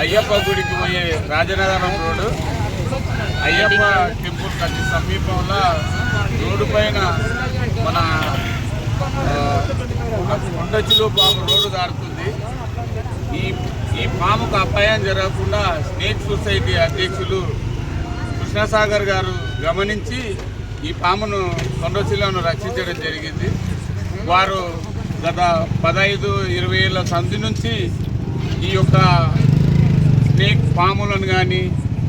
అయ్యప్ప గుడికి పోయే Rajanagaram road Ayyappa temple కట్టి సమీపంలో రోడ్డు పైన మన కొండచిలో పాము రోడ్డు దాడుతుంది. ఈ పాముకు అపాయం జరగకుండా స్నేక్ సొసైటీ అధ్యక్షులు కృష్ణసాగర్ గారు గమనించి ఈ పామును కొండచిలను రక్షించడం జరిగింది. వారు గత 15-20 ఏళ్ళ సంధి నుంచి ఈ యొక్క స్నేక్ పాములను కానీ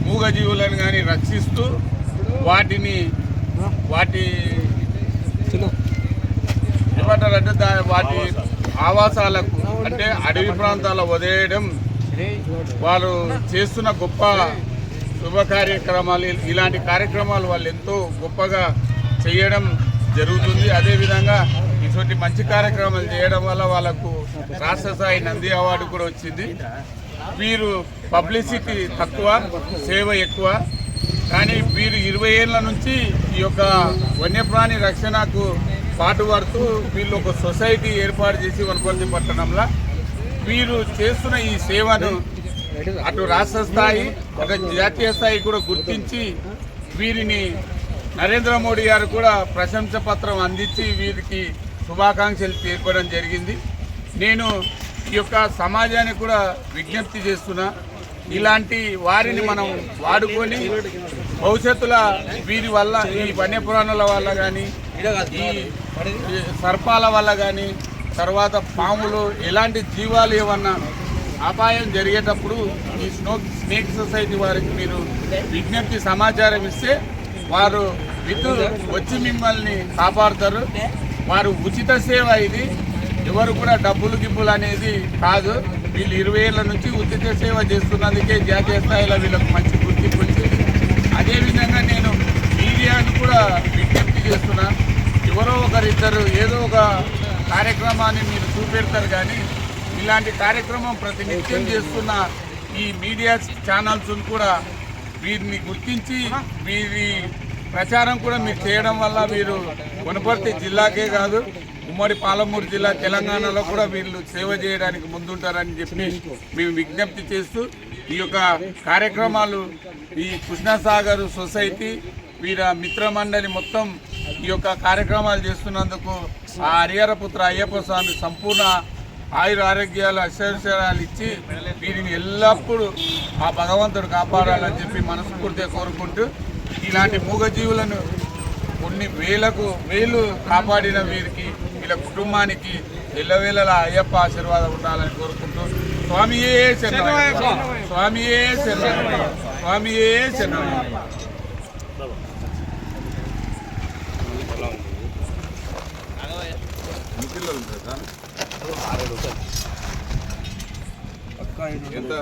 మూగజీవులను కానీ రక్షిస్తూ వాటి ఏమంటారంటే వాటి ఆవాసాలకు అంటే అడవి ప్రాంతాల్లో వదిలేయడం వారు చేస్తున్న గొప్ప శుభ కార్యక్రమాలు. ఇలాంటి కార్యక్రమాలు వాళ్ళు ఎంతో గొప్పగా చేయడం జరుగుతుంది. అదేవిధంగా ఇటువంటి మంచి కార్యక్రమాలు చేయడం వల్ల వాళ్ళకు రాష్ట్ర స్థాయి నంది అవార్డు కూడా వచ్చింది. వీరు పబ్లిసిటీ తక్కువ, సేవ ఎక్కువ. కానీ వీరు 20 ఏళ్ళ నుంచి ఈ యొక్క వన్యప్రాణి రక్షణకు పాటుపడుతూ వీళ్ళు ఒక సొసైటీ ఏర్పాటు చేసి వనపర్తి పట్టణంలో వీరు చేస్తున్న ఈ సేవను అటు రాష్ట్ర స్థాయి అటు జాతీయ స్థాయి కూడా గుర్తించి వీరిని నరేంద్ర మోడీ గారు కూడా ప్రశంస పత్రం అందించి వీరికి శుభాకాంక్షలు తీర్పడం జరిగింది. నేను ఈ యొక్క సమాజానికి కూడా విజ్ఞప్తి చేస్తున్నా, ఇలాంటి వారిని మనం వాడుకొని భవిష్యత్తులో వీరి వల్ల ఈ వన్యప్రాణుల వల్ల కానీ ఈ సర్పాల వల్ల కానీ తర్వాత పాములు ఎలాంటి జీవాలు ఏమన్నా అపాయం జరిగేటప్పుడు ఈ స్నేక్ సొసైటీ వారికి మీరు విజ్ఞప్తి సమాచారం ఇస్తే వారు వచ్చి మిమ్మల్ని కాపాడుతారు. వారు ఉచిత సేవ, ఇది ఎవరు కూడా డబ్బులు గిబ్బులు అనేది కాదు. వీళ్ళు 20 ఏళ్ళ నుంచి ఉచిత సేవ చేస్తున్నందుకే జాతీయ స్థాయిలో వీళ్ళకు మంచి గుర్తింపు వచ్చింది. అదేవిధంగా నేను మీడియాను కూడా విజ్ఞప్తి చేస్తున్నా, ఎవరో ఒకరిద్దరు ఏదో ఒక కార్యక్రమాన్ని మీరు చూపెడతారు, కానీ ఇలాంటి కార్యక్రమం ప్రతినిత్యం చేస్తున్న ఈ మీడియా ఛానల్స్ కూడా వీరిని గుర్తించి వీరి ప్రచారం కూడా మీరు చేయడం వల్ల వీరు వనపర్తి జిల్లాకే కాదు ఉమ్మడి పాలమూరు జిల్లా తెలంగాణలో కూడా వీళ్ళు సేవ చేయడానికి ముందుంటారని చెప్పి మేము విజ్ఞప్తి చేస్తూ ఈ యొక్క కార్యక్రమాలు ఈ కృష్ణసాగర్ సొసైటీ వీర మిత్ర మండలి మొత్తం ఈ యొక్క కార్యక్రమాలు చేస్తున్నందుకు ఆ హరిహరపుత్ర అయ్యప్ప స్వామి సంపూర్ణ ఆయుర ఆరోగ్యాలు అక్షరాలు ఇచ్చి వీరిని ఎల్లప్పుడూ ఆ భగవంతుడు కాపాడాలని చెప్పి మనస్ఫూర్తిగా కోరుకుంటూ ఇలాంటి మూగజీవులను కొన్ని వేలు కాపాడిన వీరికి వీళ్ళ కుటుంబానికి ఎల్లవేళలా అయ్యప్ప ఆశీర్వాదం ఉండాలని కోరుకుంటూ స్వామియే శరణమయ్యప్ప, స్వామియే శరణమయ్యప్ప, స్వామియే శరణమయ్యప్ప. ఎంత